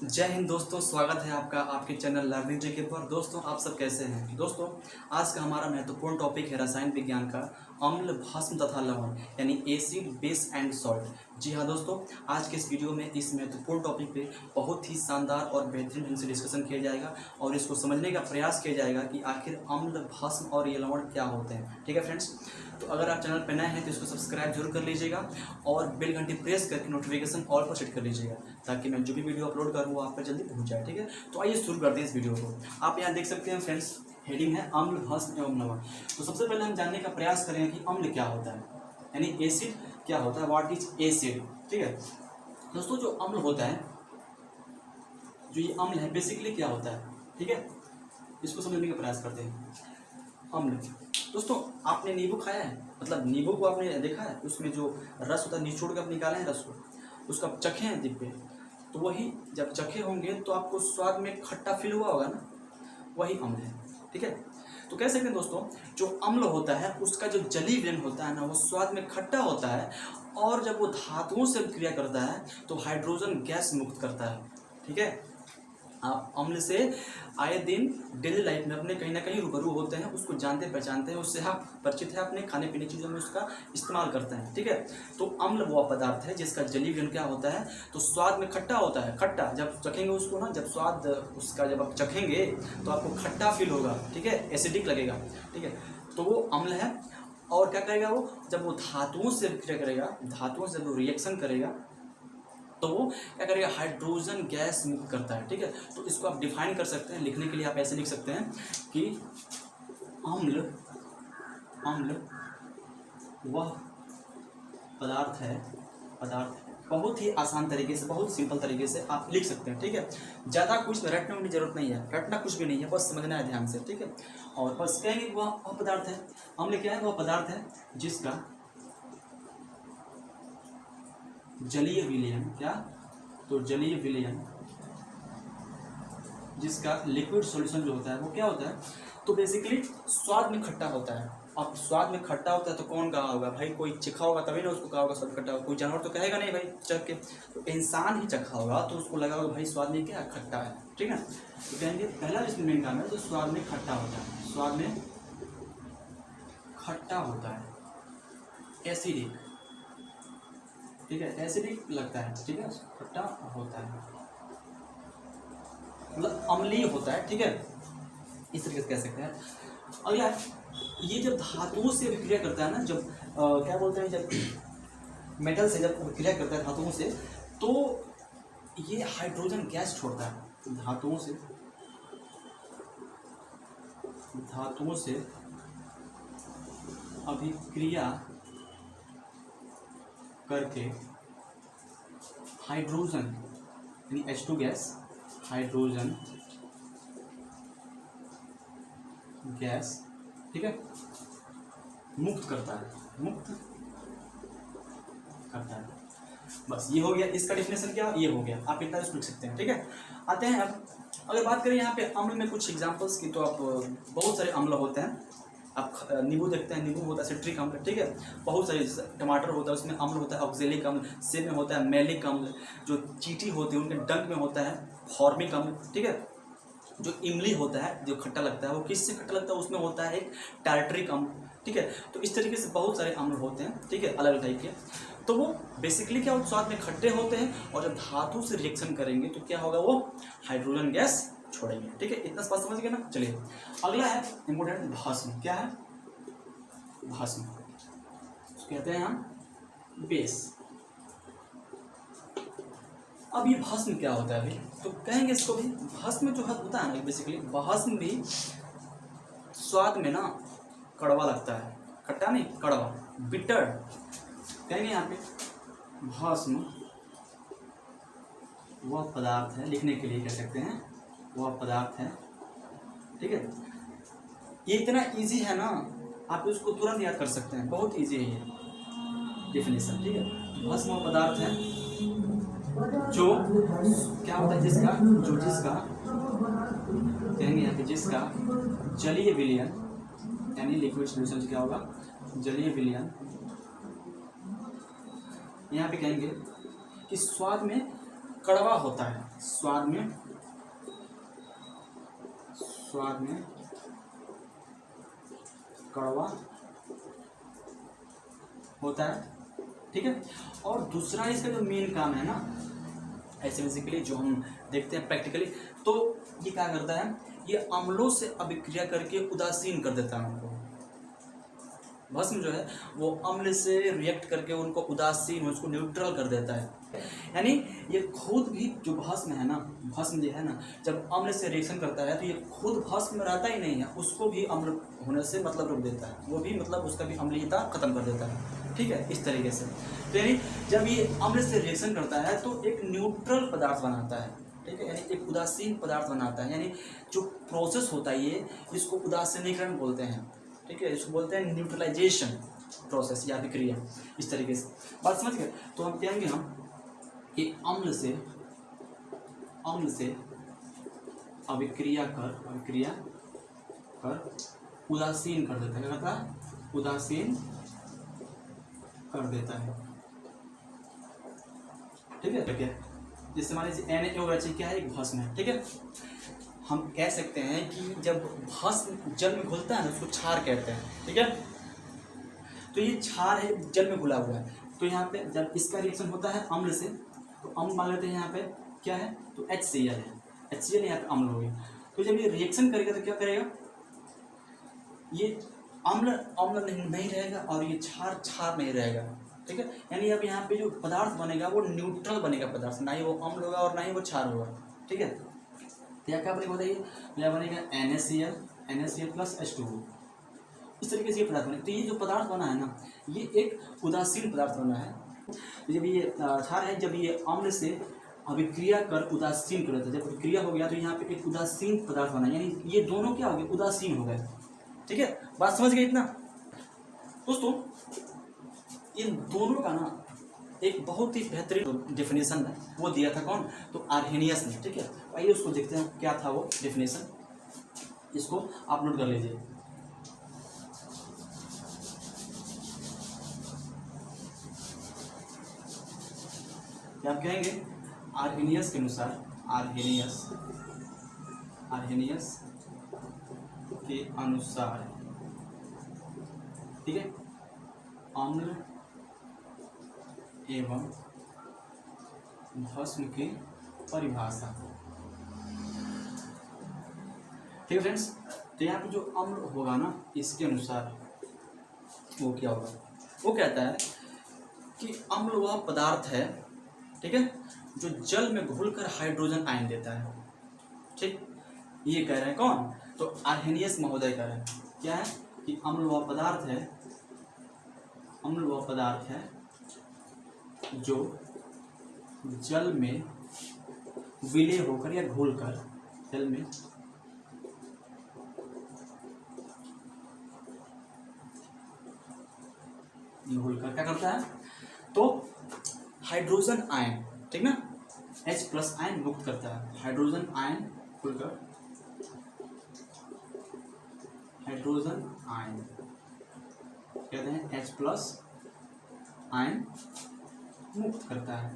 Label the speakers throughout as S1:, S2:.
S1: जय हिंद दोस्तों, स्वागत है आपका आपके चैनल लर्निंग जेके पर। दोस्तों आप सब कैसे हैं? दोस्तों आज का हमारा महत्वपूर्ण टॉपिक है रसायन विज्ञान का अम्ल, भस्म तथा लवण यानी एसिड, बेस एंड सॉल्ट। जी हाँ दोस्तों, आज के इस वीडियो में इस महत्वपूर्ण टॉपिक पे बहुत ही शानदार और बेहतरीन ढंग से डिस्कशन किया जाएगा और इसको समझने का प्रयास किया जाएगा कि आखिर अम्ल, भस्म और ये लवण क्या होते हैं। ठीक है फ्रेंड्स, तो अगर आप चैनल पर नए हैं तो इसको सब्सक्राइब जरूर कर लीजिएगा और बेल घंटी प्रेस करके नोटिफिकेशन ऑल पर सेट कर लीजिएगा ताकि मैं जो भी वीडियो अपलोड करूँ वो आप पर जल्दी पहुँच जाए। ठीक है, तो आइए शुरू करते हैं इस वीडियो को। आप यहाँ देख सकते हैं फ्रेंड्स, हेडिंग है अम्ल, भस्म एवं लवण। तो सबसे पहले हम जानने का प्रयास करेंगे कि अम्ल क्या होता है यानी एसिड क्या होता है, व्हाट इज एसिड। ठीक है दोस्तों, जो अम्ल होता है, जो ये अम्ल है बेसिकली क्या होता है, ठीक है, इसको समझने का प्रयास करते हैं। अम्ल दोस्तों, आपने नींबू खाया है? मतलब नींबू को आपने देखा है, उसमें जो रस होता है निचोड़ के आप निकाले हैं रस को, उसका चखे हैं डिब्बे, तो वही जब चखे होंगे तो आपको स्वाद में खट्टा फील हुआ होगा ना, वही अम्ल है। ठीक है, तो कह सकते हैं दोस्तों, जो अम्ल होता है उसका जो जलीय विलयन होता है ना, वो स्वाद में खट्टा होता है और जब वो धातुओं से क्रिया करता है तो हाइड्रोजन गैस मुक्त करता है। ठीक है, आप अम्ल से आए दिन डेली लाइफ में अपने कहीं ना कहीं रूबरू होते हैं, उसको जानते पहचानते हैं, उससे आप परिचित है, अपने खाने पीने की चीज़ों में उसका इस्तेमाल करते हैं। ठीक है, तो अम्ल वो पदार्थ है जिसका जलीय विलयन क्या होता है, तो स्वाद में खट्टा होता है। खट्टा जब चखेंगे उसको ना, जब स्वाद उसका जब आप चखेंगे तो आपको खट्टा फील होगा। ठीक है, एसिडिक लगेगा। ठीक है, तो वो अम्ल है। और क्या करेगा वो, जब वो धातुओं से क्रिया करेगा, धातुओं से जब वो रिएक्शन करेगा तो वो क्या करेगा, हाइड्रोजन गैस मुक्त करता है। ठीक है, तो इसको आप डिफाइन कर सकते हैं, लिखने के लिए आप ऐसे लिख सकते हैं कि अम्ल अम्ल वह पदार्थ है, बहुत ही आसान तरीके से, बहुत सिंपल तरीके से आप लिख सकते हैं। ठीक है, ज़्यादा कुछ रटने की जरूरत नहीं है, रटना कुछ भी नहीं है, बस समझना है ध्यान से। ठीक है, और बस कहेंगे वह पदार्थ है, अम्ल क्या है, वह पदार्थ है जिसका जलीय विलयन, क्या, तो जलीय विलयन, जिसका लिक्विड सॉल्यूशन जो होता है वो क्या होता है, तो बेसिकली स्वाद में खट्टा होता है। अब स्वाद में खट्टा होता है तो कौन कहा होगा भाई, कोई चखा होगा तभी ना उसको कहा होगा स्वाद खट्टा होगा। कोई जानवर तो कहेगा नहीं भाई चख के, तो इंसान ही चखा होगा तो उसको लगा होगा भाई स्वाद में क्या खट्टा है। ठीक है, तो कहेंगे पहला इसमें मेन काम है तो स्वाद में खट्टा होता है, स्वाद में खट्टा होता है, एसिडिक। ठीक है, एसिडिक लगता है। ठीक है, खट्टा होता है मतलब अम्लीय होता है। ठीक है, इस तरीके से कह सकते हैं। अगला, ये जब धातुओं से क्रिया करता है ना, जब क्या बोलते हैं, जब मेटल से जब क्रिया करता है धातुओं से, तो ये हाइड्रोजन गैस छोड़ता है। धातुओं से अभिक्रिया करके हाइड्रोजन यानी H2 गैस, हाइड्रोजन गैस, ठीक है, मुक्त करता है। बस ये हो गया, इसका डेफिनेशन क्या, ये हो गया, आप इतना लिख सकते हैं। ठीक है, आते हैं अब अगर बात करें यहाँ पे अम्ल में कुछ एग्जांपल्स की, तो आप बहुत सारे अम्ल होते हैं। आप नींबू देखते हैं, नींबू होता है सिट्रिक अम्ल। ठीक है, बहुत सारे, टमाटर होता है उसमें अम्ल होता है ऑक्जेलिक अम्ल, सेब में होता है मैलिक अम्ल, जो चींटी होती है उनके डंक में होता है फॉर्मिक अम्ल। ठीक है, जो इमली होता है जो खट्टा लगता है, वो किससे खट्टा लगता है, उसमें होता है एक टार्टरिक अम्ल। ठीक है, तो इस तरीके से बहुत सारे अम्ल होते हैं। ठीक है, अलग अलग टाइप के, तो वो बेसिकली क्या, स्वाद में खट्टे होते हैं और जब धातु से रिएक्शन करेंगे तो क्या होगा, वो हाइड्रोजन गैस छोड़ेंगे। ठीक है, इतना बात समझ गए ना। चलिए अगला है इंपोर्टेंट, भस्म। क्या है, भस्म कहते हैं हम बेस। अब ये भस्म क्या होता है अभी, तो कहेंगे इसको भी, भस्म जो होता है ना, बेसिकली भस्म भी स्वाद में ना कड़वा लगता है, खट्टा नहीं, कड़वा, बिटर कहेंगे यहाँ पे। भस्म वह पदार्थ है, लिखने के लिए कह सकते हैं वह पदार्थ है। ठीक है, ये इतना इजी है ना, आप इसको तुरंत याद कर सकते हैं, बहुत इजी है ये डेफिनेशन। ठीक है, भस्म वह पदार्थ है जो क्या होता है, जिसका कहेंगे यहाँ पे, जिसका जलीय विलयन यानी लिक्विड सॉल्यूशन क्या होगा, जलीय विलयन, यहाँ पे कहेंगे कि स्वाद में कड़वा होता है। स्वाद में कड़वा होता है, ठीक है। और दूसरा इसका जो मेन काम है ना, ऐसे बेसिकली जो हम देखते हैं प्रैक्टिकली, तो ये क्या करता है, ये अम्लों से अभिक्रिया करके उदासीन कर देता है उनको। भस्म जो है वो अम्ल से रिएक्ट करके उनको उदासीन, उसको न्यूट्रल कर देता है। यानी ये खुद भी जो भस्म है ना, भस्म जो है ना, जब अम्ल से रिएक्शन करता है तो ये खुद भस्म रहता ही नहीं है, उसको भी अम्ल होने से मतलब रोक देता है, वो भी मतलब उसका भी अम्लीयता खत्म कर देता है, ठीक है, इस तरीके से। तो यानी जब ये अम्ल से रिएक्शन करता है तो एक न्यूट्रल पदार्थ बनाता है, ठीक है, यानी एक उदासीन पदार्थ बनाता है। यानी जो प्रोसेस होता है ये, इसको उदासीनीकरण बोलते हैं, ठीक है, इसको बोलते हैं न्यूट्रलाइजेशन प्रोसेस या अभिक्रिया, इस तरीके से। बात समझ गए? तो हम कहेंगे हम कि अम्ल से अभिक्रिया कर उदासीन कर देता है, क्या करता है, उदासीन कर देता है, ठीक है, ठीक है। जैसे मान लीजिए NaOH क्या है, एक भस्म है, ठीक है। हम कह सकते हैं कि जब भस्म जल में घुलता है ना, उसको क्षार कहते हैं, ठीक है। तो ये क्षार है, जल में घुला हुआ है, तो यहाँ पे जब इसका रिएक्शन होता है अम्ल से, तो अम्ल मान लेते हैं यहाँ पे क्या है, तो HCl है, HCl यहाँ पे अम्ल हो गया। तो जब ये रिएक्शन करेगा तो क्या करेगा, ये अम्ल नहीं रहेगा और ये क्षार नहीं रहेगा, ठीक है। यानी अब यहाँ पे जो पदार्थ बनेगा वो न्यूट्रल बनेगा पदार्थ, ना ही वो अम्ल होगा और ना ही वो क्षार होगा, ठीक है। तो यहाँ क्या बनेगा बताइए, यहाँ बनेगा NaCl प्लस H2O, इस तरीके से ये पदार्थ बनेगा। तो ये जो पदार्थ बना है ना, ये एक उदासीन पदार्थ बना है। तो जब ये क्षार है, जब ये अम्ल से अभिक्रिया कर उदासीन कर देता है, जब अभिक्रिया हो गया तो यहाँ पे एक उदासीन पदार्थ बना, यानी ये दोनों क्या हो गए, उदासीन हो गए, ठीक है। बात समझ गए इतना दोस्तों? इन दोनों का ना एक बहुत ही बेहतरीन डेफिनेशन है, वो दिया था कौन, तो आर्हेनियस ने, ठीक है। आइए उसको देखते हैं क्या था वो डेफिनेशन, इसको आप नोट कर लीजिए। क्या आप कहेंगे, आर्हेनियस के अनुसार, आर्हेनियस के अनुसार, ठीक है, अम्ल एवं भस्म की परिभाषा, ठीक है फ्रेंड्स। तो यहाँ पे जो अम्ल होगा ना, इसके अनुसार वो क्या होगा, वो कहता है कि अम्ल वह पदार्थ है, ठीक है, जो जल में घुलकर हाइड्रोजन आयन देता है, ठीक। ये कह रहे हैं कौन, तो आर्हेनियस महोदय कह रहे हैं क्या है, कि अम्ल वह पदार्थ है जो जल में विलय होकर या घुलकर, जल में घुलकर क्या करता है, तो हाइड्रोजन आयन, ठीक ना, H प्लस आयन मुक्त करता है, हाइड्रोजन आयन खुलकर, हाइड्रोजन आयन कहते हैं H प्लस आयन मुक्त करता है,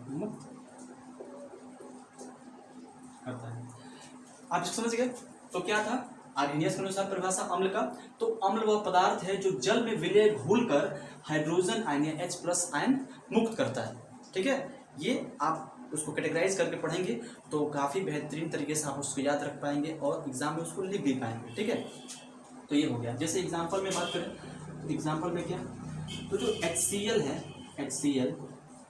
S1: आप इसको समझ गए? तो क्या था, आर्हेनियस के अनुसार परिभाषा अम्ल का, तो अम्ल वह पदार्थ है जो जल में विलय घुलकर हाइड्रोजन आयन या H प्लस आयन मुक्त करता है, ठीक है। ये आप उसको कैटेगराइज करके पढ़ेंगे तो काफ़ी बेहतरीन तरीके से आप उसको याद रख पाएंगे और एग्जाम में उसको लिख भी पाएंगे, ठीक है। तो ये हो गया। जैसे एग्जाम्पल में बात करें, एग्जाम्पल में क्या, तो जो HCl है, HCl,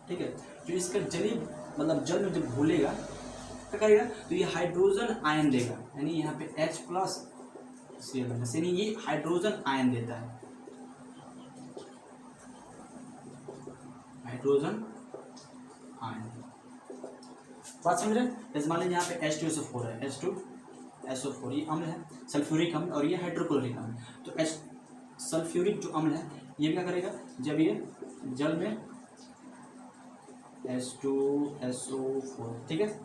S1: ठीक है, जो इसका जलीय मतलब जल में जब घुलेगा क्या करेगा, तो ये हाइड्रोजन आयन देगा, यानी यहाँ पे H प्लस Cl यानी ये हाइड्रोजन आयन देता है, हाइड्रोजन आयन। बात समझ रहे हैं? जैसे मान लीजिए यहाँ पे H2SO4 है, H2SO4 ये अम्ल है, सल्फ्यूरिक अम्ल, और ये हाइड्रोक्लोरिक अम्ल। तो सल्फ्यूरिक जो अम्ल है ये क्या करेगा, जब ये जल में H2SO4, ठीक है,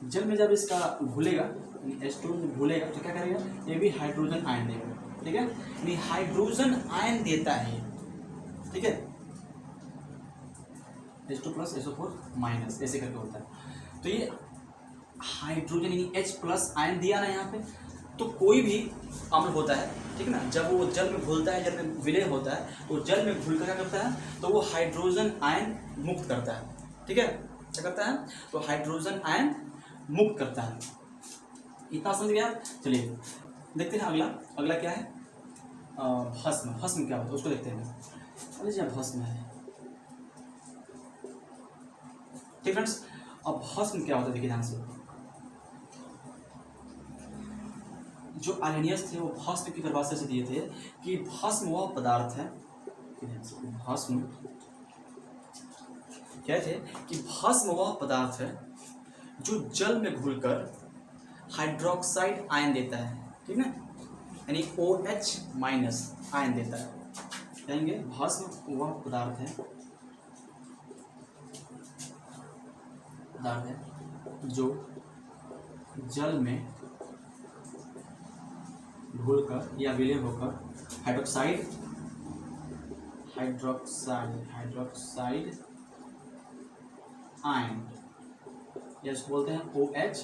S1: जल में जब इसका घुलेगा, H2 में घुलेगा तो क्या करेगा, ये भी हाइड्रोजन आयन देगा, ठीक है, यानी हाइड्रोजन आयन देता है, ठीक है, H2 प्लस SO4 माइनस, ऐसे करके होता है। तो ये हाइड्रोजन यानी H+ आयन दिया ना यहाँ पे, तो कोई भी अम्ल होता है, ठीक है ना, जब वो जल में घुलता है, जल में विलय होता है, तो जल में घुलकर क्या करता है, तो वो हाइड्रोजन आयन मुक्त करता है, ठीक है, क्या करता है, तो हाइड्रोजन आयन मुक्त करता है। इतना समझ गया। चलिए देखते हैं अगला। अगला क्या है, भस्म। भस्म क्या होता है उसको देखते हैं। लीजिए भस्म है, ठीक फ्रेंड्स। अब भस्म क्या होता है देखिए ध्यान से। जो आर्हेनियस थे वो भस्म की परिभाषा से दिए थे कि भस्म वह पदार्थ है, भस्म क्या थे कि भस्म वह पदार्थ है जो जल में घुलकर हाइड्रोक्साइड आयन देता है, ठीक है, यानी OH- आयन देता है। कहेंगे भस्म वह पदार्थ है जो जल में घुलकर या विलय होकर हाइड्रोक्साइड आयन, या इसको बोलते हैं OH-,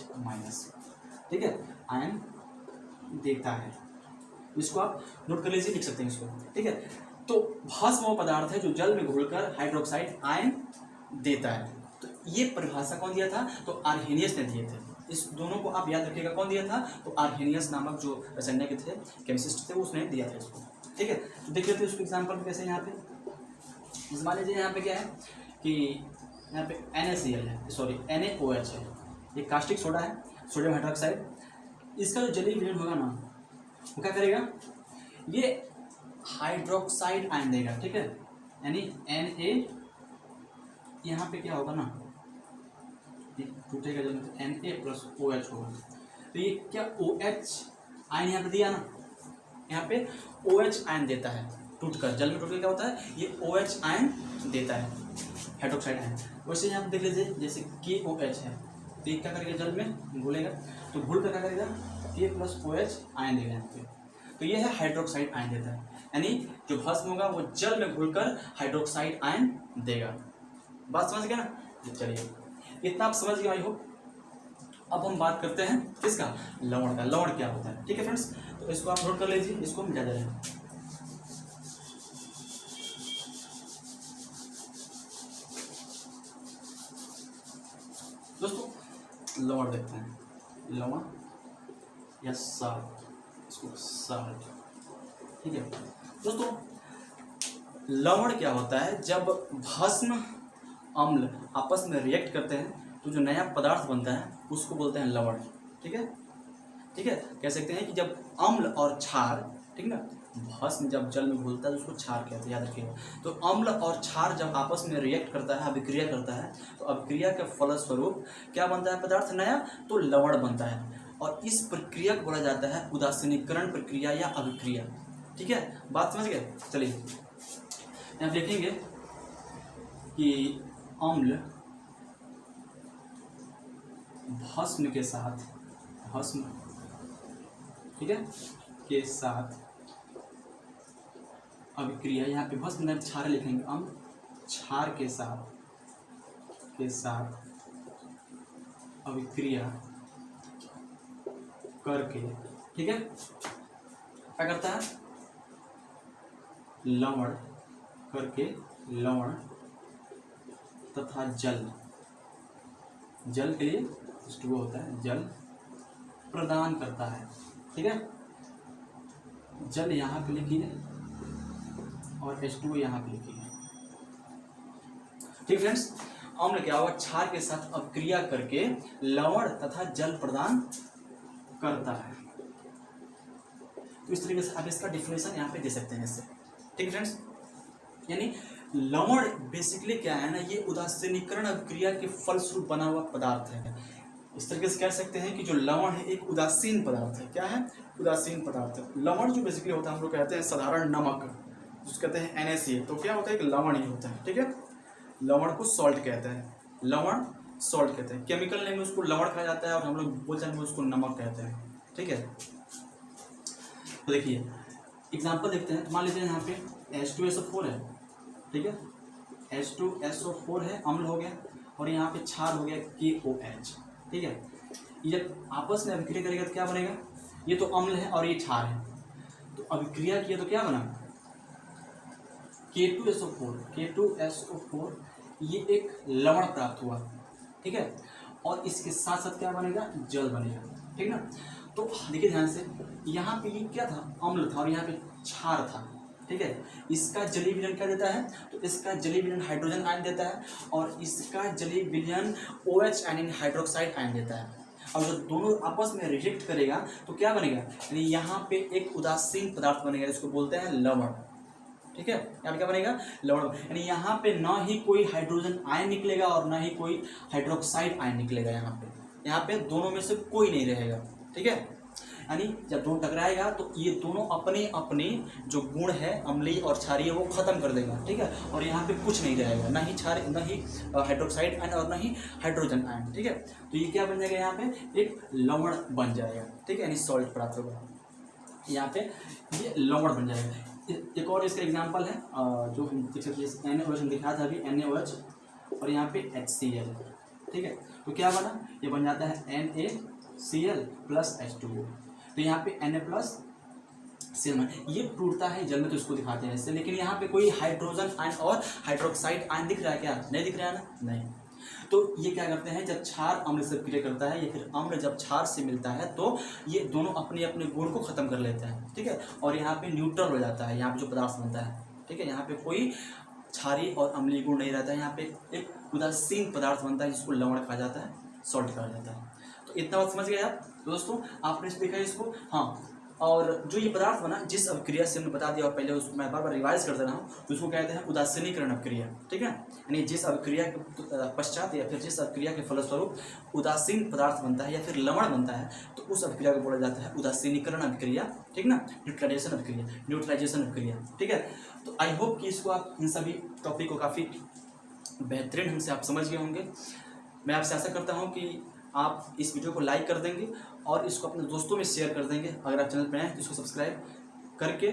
S1: ठीक है, आयन देता है। इसको आप नोट कर लीजिए, लिख सकते हैं इसको, ठीक है। तो भस्म वो पदार्थ है जो जल में घुलकर हाइड्रोक्साइड आयन देता है। तो ये परिभाषा कौन दिया था, तो आर्हेनियस ने दिए थे। इस दोनों को आप याद रखिएगा, कौन दिया था, तो आर्हेनियस नामक जो रसायनज्ञ थे, केमिस्ट थे, उसने दिया था इसको, ठीक है। तो देख लेते हैं उसको एग्जाम्पल कैसे। यहाँ पे मान लीजिए यहाँ पे क्या है कि यहाँ पे NaCl है, सॉरी NaOH है, ये कास्टिक सोडा है, सोडियम हाइड्रोक्साइड। इसका जो जलीय विलयन होगा ना, वो क्या करेगा, ये हाइड्रोक्साइड आयन देगा, ठीक है, यानी Na, यहाँ पे क्या होगा ना, ये टूटेगा जब Na+OH होगा, तो ये क्या OH आयन यहाँ पे दिया ना, यहाँ पे OH आयन देता है, टूटकर जल में टूटकर क्या होता है, ये OH आयन देता है, हाइड्रोक्साइड आयन। वैसे यहाँ पे देख लीजिए, जैसे KOH है, तो ये क्या करेगा, जल में घुलेगा, तो घुल कर क्या करेगा, K+OH आयन देगा यहाँ पे, तो ये है हाइड्रोक्साइड आयन देता है, यानी जो भस्म होगा वो जल में घुलकर हाइड्रोक्साइड आयन देगा। बात समझ गया ना। चलिए इतना आप समझ गए आई होप। अब हम बात करते हैं किसका, लवण का। लवण क्या होता है, ठीक है फ्रेंड्स, तो इसको आप नोट कर लीजिए, इसको मिटा दे रहे हैं। दोस्तों लवण देखते हैं, लवण या साल्ट, इसको साल्ट, ठीक है। दोस्तों लवण क्या होता है, जब भस्म अम्ल आपस में रिएक्ट करते हैं तो जो नया पदार्थ बनता है उसको बोलते हैं लवण, ठीक है, ठीक है। कह सकते हैं कि जब अम्ल और क्षार, ठीक ना, भस्म जब जल में घुलता है तो उसको क्षार कहते हैं, याद रखिएगा। तो अम्ल और क्षार जब आपस में रिएक्ट करता है, अभिक्रिया करता है, तो अभिक्रिया के फलस्वरूप क्या बनता है पदार्थ नया, तो लवण बनता है। और इस प्रक्रिया को बोला जाता है उदासीनीकरण प्रक्रिया या अभिक्रिया, ठीक है। बात समझ गए। चलिए यहाँ देखेंगे कि अम्ल भस्म के साथ, भस्म, ठीक है, के साथ अभिक्रिया, यहाँ पे भस्म नहीं क्षार लिखेंगे, अम्ल क्षार के साथ अभिक्रिया करके, ठीक है, क्या करता है, लवण करके, लवण तथा जल, जल के लिए H2O होता है, जल प्रदान करता है, ठीक है। जल यहाँ पे लिखिए और H2O यहाँ पे लिखिए, ठीक फ्रेंड्स। अम्ल क्या हुआ, क्षार के साथ अभिक्रिया करके लवण तथा जल प्रदान करता है। तो इस तरीके से आप इसका डिफिनेशन यहाँ पे दे सकते हैं इससे, ठीक फ्रेंड्स। यानी लवण बेसिकली क्या है ना, ये उदासीनीकरण अभिक्रिया के फलस्वरूप बना हुआ पदार्थ है। इस तरीके से कह सकते हैं कि जो लवण है एक उदासीन पदार्थ है। क्या है, उदासीन पदार्थ है। लवण जो बेसिकली होता है, हम लोग कहते हैं साधारण नमक, जिसको कहते हैं NaCl, तो क्या होता है, एक लवण ही होता है, ठीक है। लवण को सॉल्ट कहते हैं, लवण सॉल्ट कहते हैं। केमिकल नेम में उसको लवण कहा जाता है और हम लोग बोलचाल में उसको नमक कहते हैं, ठीक है। तो देखिए एग्जाम्पल देखते हैं। मान लीजिए यहाँ पे H2SO4 है, ठीक है, H2SO4 है, अम्ल हो गया, और यहाँ पे क्षार हो गया KOH, ठीक है। ये जब आपस में अभिक्रिया करेगा तो क्या बनेगा, ये तो अम्ल है और ये क्षार है, तो अभिक्रिया किया तो क्या बना K2SO4 ये एक लवण प्राप्त हुआ, ठीक है। और इसके साथ साथ क्या बनेगा, जल बनेगा, ठीक ना। तो देखिए ध्यान से, यहाँ पे ये क्या था, अम्ल था और यहाँ पे क्षार था, ठीक है। इसका जलीय विलयन क्या देता है, तो इसका जलीय विलयन हाइड्रोजन आयन देता है और इसका जलीय विलयन OH यानी हाइड्रोक्साइड आयन देता है। अब जब दोनों आपस में रिजेक्ट करेगा तो क्या बनेगा, यानी यहाँ पे एक उदासीन पदार्थ बनेगा जिसको बोलते हैं लवण, ठीक है। यहाँ पे क्या बनेगा, लवण, यानी यहाँ पे ना ही कोई हाइड्रोजन आयन निकलेगा और ना ही कोई हाइड्रोक्साइड आयन निकलेगा, यहाँ पे दोनों में से कोई नहीं रहेगा, ठीक है। यानी जब दोनों टकराएगा तो ये दोनों अपने अपने जो गुण है अम्लीय और क्षारीय वो खत्म कर देगा, ठीक है। और यहाँ पे कुछ नहीं रहेगा, ना ही क्षार, ना ही हाइड्रोक्साइड आयन और ना ही हाइड्रोजन आयन, ठीक है। तो ये क्या बन जाएगा, यहाँ पे एक लवण बन जाएगा, ठीक है, यानी सॉल्ट प्राप्त होगा, यहाँ पे ये लवण बन जाएगा। एक और इसका एग्जाम्पल है जो हम देख सकते हैं, NaOH हम दिखाया था अभी, NaOH और यहाँ पे HCl, ठीक है। तो क्या बना, ये बन जाता है NaCl प्लस H2O। तो यहाँ पे Na प्लस Cl, ये टूटता है जल में तो इसको दिखाते हैं इससे, लेकिन यहाँ पे कोई हाइड्रोजन आयन और हाइड्रोक्साइड आयन दिख रहा है क्या, नहीं दिख रहा है ना, नहीं। तो ये क्या करते हैं, जब क्षार अम्ल से क्रिया करता है या फिर अम्ल जब क्षार से मिलता है तो ये दोनों अपने अपने गुण को खत्म कर लेते हैं, ठीक है। और यहाँ पे न्यूट्रल हो जाता है, यहाँ पे जो पदार्थ बनता है, ठीक है। यहाँ पे कोई क्षारीय और अम्लीय गुण नहीं रहता है, यहाँ पे एक उदासीन पदार्थ बनता है जिसको लवण कहा जाता है, सॉल्ट कहा जाता है। तो इतना बात समझ गए आप दोस्तों, आपने देखा इसको, हाँ। और जो ये पदार्थ बना, जिस अभिक्रिया से हमने बता दिया और पहले उसको मैं बार बार रिवाइज कर दे रहा हूँ, उसको कहते हैं उदासीनीकरण अभिक्रिया, ठीक है। यानी जिस अभिक्रिया के पश्चात या फिर जिस अभिक्रिया के फलस्वरूप उदासीन पदार्थ बनता है या फिर लवण बनता है, तो उस अभिक्रिया को बोला जाता है उदासीनीकरण अभिक्रिया, ठीक ना, न्यूट्रलाइजेशन अभिक्रिया, ठीक है। तो आई होप कि इसको आप इन सभी टॉपिक को काफ़ी बेहतरीन ढंग से आप समझ गए होंगे। मैं आपसे आशा करता हूँ कि आप इस वीडियो को लाइक कर देंगे और इसको अपने दोस्तों में शेयर कर देंगे। अगर आप चैनल पर नए हैं तो इसको सब्सक्राइब करके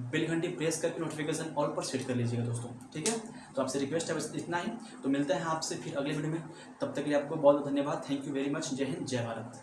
S1: बेल घंटी प्रेस करके नोटिफिकेशन ऑल पर सेट कर लीजिएगा दोस्तों, ठीक है। तो आपसे रिक्वेस्ट है बस इतना ही। तो मिलते हैं आपसे फिर अगले वीडियो में, तब तक के लिए आपको बहुत बहुत धन्यवाद। Thank you very much. जय हिंद, जय भारत।